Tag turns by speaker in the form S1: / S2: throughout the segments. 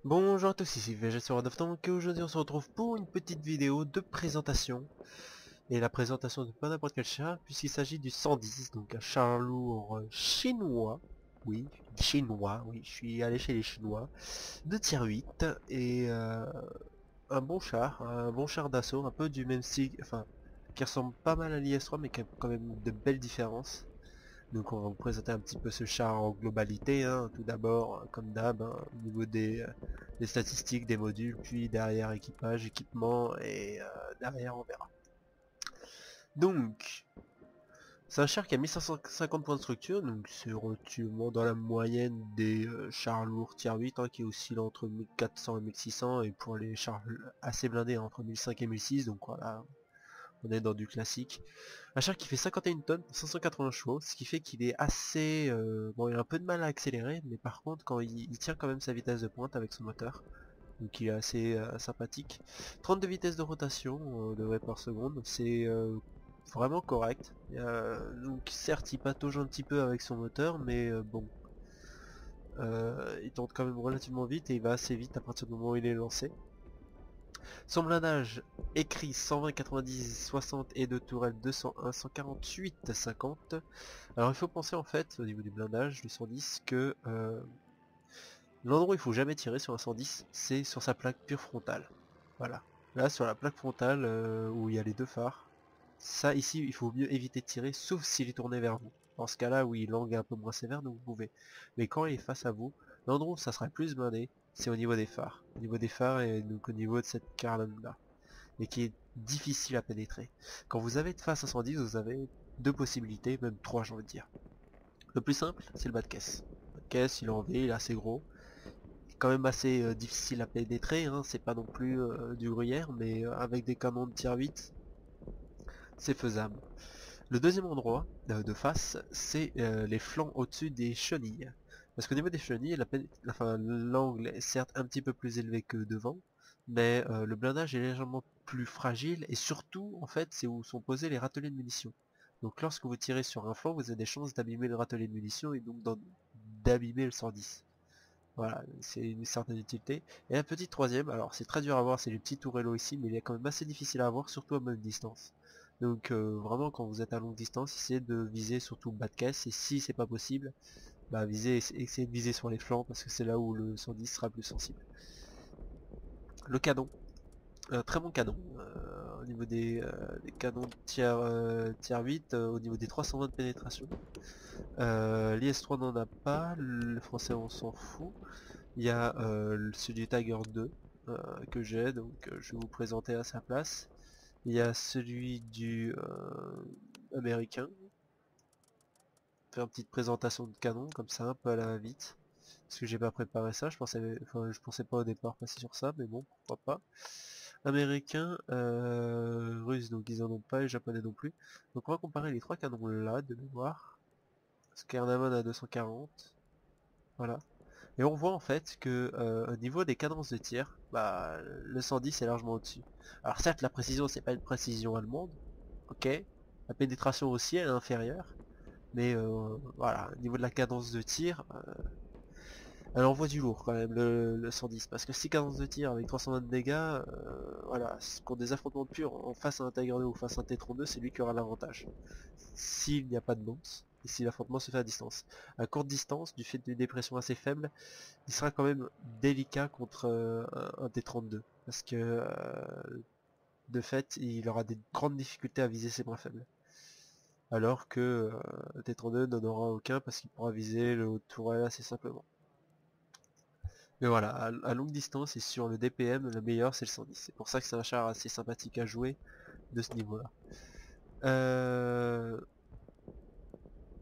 S1: Bonjour à tous, ici VG sur World of Tanks et aujourd'hui on se retrouve pour une petite vidéo de présentation. Et la présentation de pas n'importe quel char, puisqu'il s'agit du 110, donc un char lourd chinois. Oui, chinois, oui, je suis allé chez les Chinois. De tier 8 et un bon char d'assaut, un peu du même style, enfin, qui ressemble pas mal à l'IS-3 mais qui a quand même de belles différences. Donc on va vous présenter un petit peu ce char en globalité, hein. Tout d'abord, comme d'hab, hein, au niveau des statistiques, des modules, puis derrière équipage, équipement, et derrière on verra. Donc, c'est un char qui a 1550 points de structure, donc c'est relativement dans la moyenne des chars lourds tier 8, hein, qui oscillent entre 1400 et 1600, et pour les chars assez blindés, entre 1005 et 1006, donc voilà, on est dans du classique. Un char qui fait 51 tonnes, 580 chevaux, ce qui fait qu'il est assez... bon, il a un peu de mal à accélérer, mais par contre, quand il tient quand même sa vitesse de pointe avec son moteur, donc il est assez sympathique. 32 vitesses de rotation de par seconde, c'est vraiment correct. Donc certes, il patauge un petit peu avec son moteur, mais bon, il tourne quand même relativement vite et il va assez vite à partir du moment où il est lancé. Son blindage écrit 120, 90, 60 et de tourelle 201, 148, 50. Alors il faut penser en fait au niveau du blindage du 110 que l'endroit où il faut jamais tirer sur un 110 c'est sur sa plaque pure frontale. Voilà. Là sur la plaque frontale où il y a les deux phares, ça ici il faut mieux éviter de tirer sauf s'il est tourné vers vous. Dans ce cas là oui l'angle est un peu moins sévère donc vous pouvez. Mais quand il est face à vous, l'endroit où ça sera plus blindé c'est au niveau des phares. Au niveau des phares et donc au niveau de cette carlingue là. Et qui est difficile à pénétrer. Quand vous avez de face à 110 vous avez deux possibilités, même trois j'ai envie de dire. Le plus simple, c'est le bas de caisse. Le bas de caisse, il est en V, il est assez gros. Il est quand même assez difficile à pénétrer, hein. C'est pas non plus du gruyère, mais avec des canons de tir 8, c'est faisable. Le deuxième endroit de face, c'est les flancs au-dessus des chenilles. Parce qu'au niveau des chenilles, l'angle est certes un petit peu plus élevé que devant, mais le blindage est légèrement plus fragile, et surtout, en fait, c'est où sont posés les râteliers de munitions. Donc lorsque vous tirez sur un flanc, vous avez des chances d'abîmer le râtelier de munitions, et donc d'abîmer le 110. Voilà, c'est une certaine utilité. Et la petite troisième, alors c'est très dur à voir, c'est les petits tourellos ici, mais il est quand même assez difficile à voir, surtout à bonne distance. Donc vraiment quand vous êtes à longue distance, essayez de viser surtout le bas de caisse, et si c'est pas possible, bah essayez de viser sur les flancs, parce que c'est là où le 110 sera plus sensible. Le canon, un très bon canon, au niveau des canons de tier 8, au niveau des 320 de pénétration. L'IS-3 n'en a pas, le français on s'en fout. Il y a celui du Tiger 2 que j'ai, donc je vais vous présenter à sa place. Il y a celui du américain. Faire une petite présentation de canon comme ça, un peu à la va-vite. Parce que j'ai pas préparé ça, je pensais pas au départ passer sur ça, mais bon, pourquoi pas. Américain, russe, donc ils en ont pas, et japonais non plus. Donc on va comparer les trois canons là de mémoire. Skarnaman à 240, voilà. Et on voit en fait que au niveau des cadences de tir, bah le 110 est largement au-dessus. Alors certes la précision c'est pas une précision allemande, ok. La pénétration aussi elle est inférieure, mais voilà, au niveau de la cadence de tir, elle envoie du lourd quand même le 110. Parce que si cadence de tir avec 320 dégâts, voilà, pour des affrontements purs en face à un Tiger 2 ou face à un T-32, c'est lui qui aura l'avantage. S'il n'y a pas de bounce, et si l'affrontement se fait à distance. À courte distance, du fait d'une dépression assez faible, il sera quand même délicat contre un T-32 parce que de fait il aura des grandes difficultés à viser ses points faibles, alors que un T-32 n'en aura aucun parce qu'il pourra viser le haut de tourelle assez simplement. Mais voilà, à longue distance et sur le DPM, le meilleur c'est le 110. C'est pour ça que c'est un char assez sympathique à jouer de ce niveau là.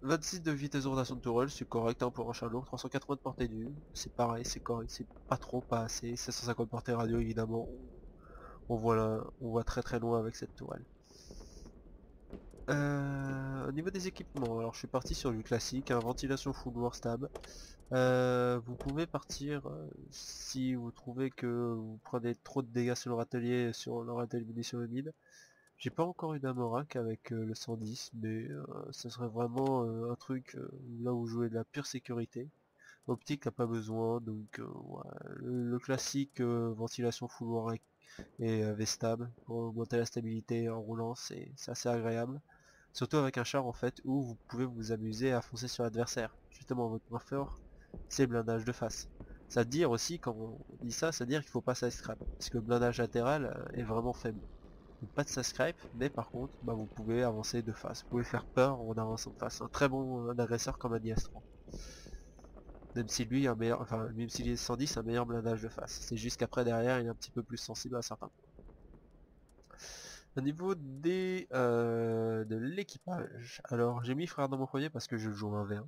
S1: 26 de vitesse de rotation de tourelle, c'est correct hein, pour un char lourd. 380 de portée nue, c'est pareil, c'est correct, c'est pas trop, pas assez. 750 de portée radio évidemment, on voit très très loin avec cette tourelle. Au niveau des équipements, alors je suis parti sur du classique, hein, ventilation full noir stable. Vous pouvez partir si vous trouvez que vous prenez trop de dégâts sur le râtelier munitions humide. J'ai pas encore eu d'Amorak avec le 110, mais ce serait vraiment un truc là où vous jouez de la pure sécurité. Optique n'a pas besoin, donc ouais, le classique ventilation full noir et V-stable pour augmenter la stabilité en roulant, c'est assez agréable. Surtout avec un char en fait où vous pouvez vous amuser à foncer sur l'adversaire. Justement votre point fort, c'est le blindage de face. Ça veut dire aussi, quand on dit ça, ça veut dire qu'il faut pas side scrap. Parce que le blindage latéral est vraiment faible. Donc pas de side scrap, mais par contre, bah, vous pouvez avancer de face. Vous pouvez faire peur en avançant de face. Un très bon agresseur comme un IS-3. Même si lui a un meilleur, enfin même s'il est 110, un meilleur blindage de face. C'est juste qu'après derrière il est un petit peu plus sensible à certains points. Au niveau de l'équipage, alors j'ai mis frère dans mon premier parce que je joue en V1.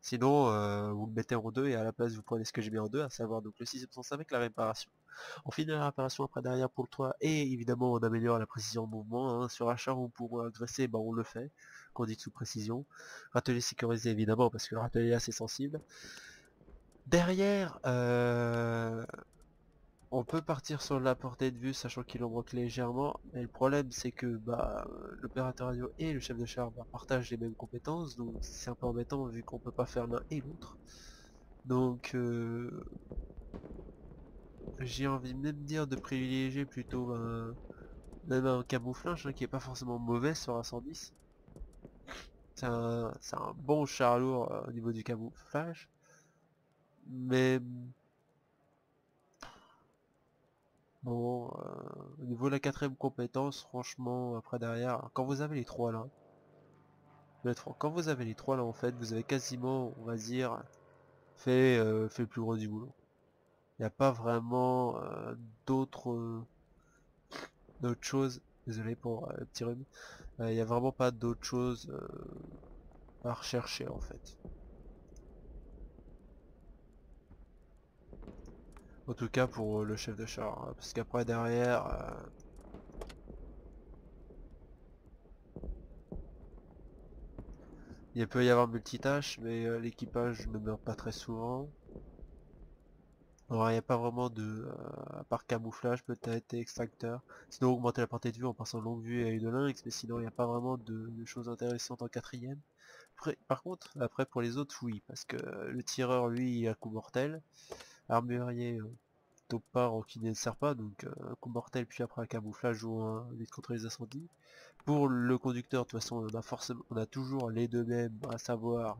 S1: Sinon vous le mettez en 2 et à la place vous prenez ce que j'ai mis en 2, à savoir donc le 605 avec la réparation. On finit la réparation après derrière pour le toit et évidemment on améliore la précision de mouvement. Hein. Sur un char où on pourrait agresser, bah on le fait, conduite sous précision. Râtelier sécurisé évidemment parce que le râtelier est assez sensible. Derrière, on peut partir sur la portée de vue sachant qu'il en manque légèrement, mais le problème c'est que bah, l'opérateur radio et le chef de char partagent les mêmes compétences, donc c'est un peu embêtant vu qu'on peut pas faire l'un et l'autre. Donc j'ai envie de même dire de privilégier plutôt même un camouflage hein, qui est pas forcément mauvais sur un 110. C'est un bon char lourd au niveau du camouflage, mais bon, au niveau de la quatrième compétence, franchement, après derrière, quand vous avez les trois là, quand vous avez les trois là en fait, vous avez quasiment, on va dire, fait le plus gros du boulot. Il n'y a pas vraiment d'autres choses, désolé pour le petit rhume, il n'y a vraiment pas d'autres choses à rechercher en fait. En tout cas pour le chef de char, hein, parce qu'après derrière, il peut y avoir multitâche, mais l'équipage ne meurt pas très souvent. Alors il n'y a pas vraiment à part camouflage peut-être et extracteur. Sinon augmenter la portée de vue en passant de longue vue à une lynx, mais sinon il n'y a pas vraiment de choses intéressantes en quatrième. Par contre, après pour les autres oui, parce que le tireur lui il a coup mortel, armurier topard qui ne sert pas, donc un coup mortel puis après un camouflage ou un lutte contre les incendies. Pour le conducteur, de toute façon on a toujours les deux mêmes, à savoir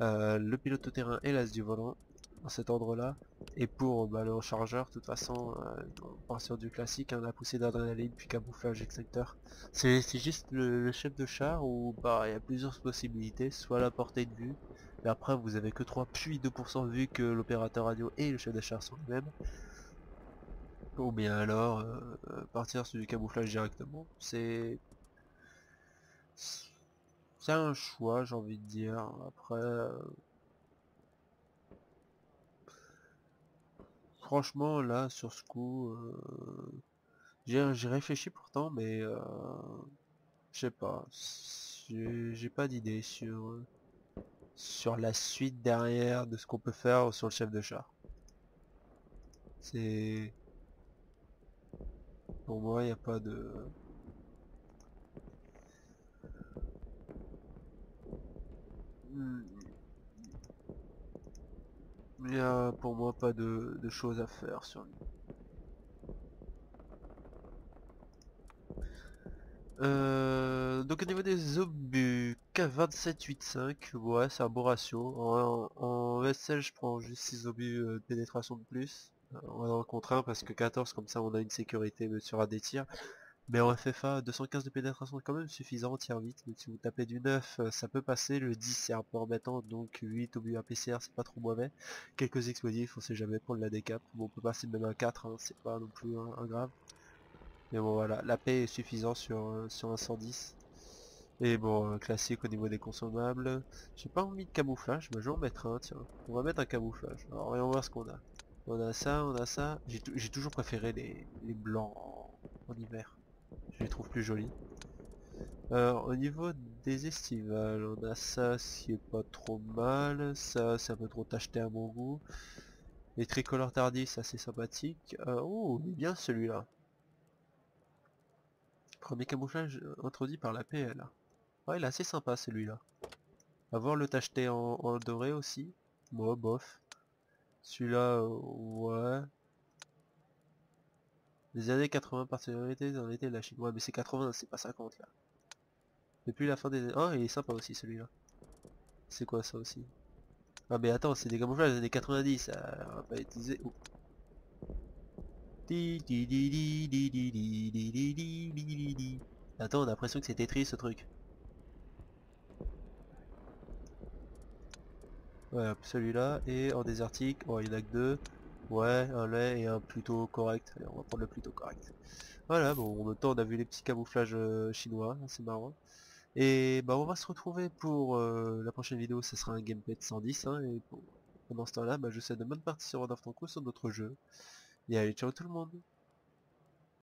S1: le pilote tout terrain et l'as du volant dans cet ordre là, et pour bah, le rechargeur de toute façon on part sur du classique, hein, la poussée d'adrénaline puis camouflage extracteur. C'est juste le chef de char où bah il y a plusieurs possibilités, soit la portée de vue, mais après vous avez que 3 puis 2% vu que l'opérateur radio et le chef de char sont les mêmes, ou bien alors partir sur du camouflage directement. C'est un choix, j'ai envie de dire. Après franchement, là, sur ce coup, j'ai réfléchi pourtant, mais je sais pas. J'ai pas d'idée sur la suite derrière de ce qu'on peut faire sur le chef de char. C'est pour moi, il n'y a pas de. Il y a pour moi pas de choses à faire sur lui. Donc au niveau des obus, K2785, ouais c'est un bon ratio. En vaisselle je prends juste 6 obus de pénétration de plus. On va en contre 1 parce que 14 comme ça on a une sécurité sur un des tirs. Mais en FFA 215 de pénétration est quand même suffisant en tir 8. Donc si vous tapez du 9 ça peut passer, le 10 c'est un peu embêtant, donc 8 obus APCR c'est pas trop mauvais. Quelques explosifs on sait jamais pour le décap. Bon on peut passer même un 4, hein, c'est pas non plus un grave. Mais bon voilà, la paix est suffisant sur un 110. Et bon, classique au niveau des consommables. J'ai pas envie de camouflage, mais je vais en mettre un, tiens. On va mettre un camouflage. Alors voyons voir ce qu'on a. On a ça, on a ça. J'ai toujours préféré les blancs en hiver. Je les trouve plus jolis. Au niveau des estivales, on a ça, ce qui est pas trop mal. Ça, c'est un peu trop tacheté à mon goût. Les tricolores tardifs, assez sympathique. Oh, il est bien celui-là. Premier camouflage introduit par la PL. Ouais, il est assez sympa celui-là. À voir le tacheté en doré aussi. Moi, bof. Celui-là, ouais. Les années 80, particularité en été de la Chine. Ouais, mais c'est 80, c'est pas 50 là. Depuis la fin des années... Oh, il est sympa aussi celui-là. C'est quoi ça aussi? Ah mais attends, c'est des camouflages des années 90, ça on va pas utiliser. Oh. Attends, on a l'impression que c'est Tetris ce truc. Ouais, celui-là, et en désertique, oh il y en a que deux. Ouais, un lait et un plutôt correct. Allez, on va prendre le plutôt correct. Voilà, bon, en même temps on a vu les petits camouflages chinois, c'est marrant. Et bah on va se retrouver pour la prochaine vidéo, ce sera un gameplay de 110, hein, et pendant ce temps-là, bah, je vous souhaite de bonnes parties sur World of Tanks sur d'autres jeux. Et allez, ciao tout le monde!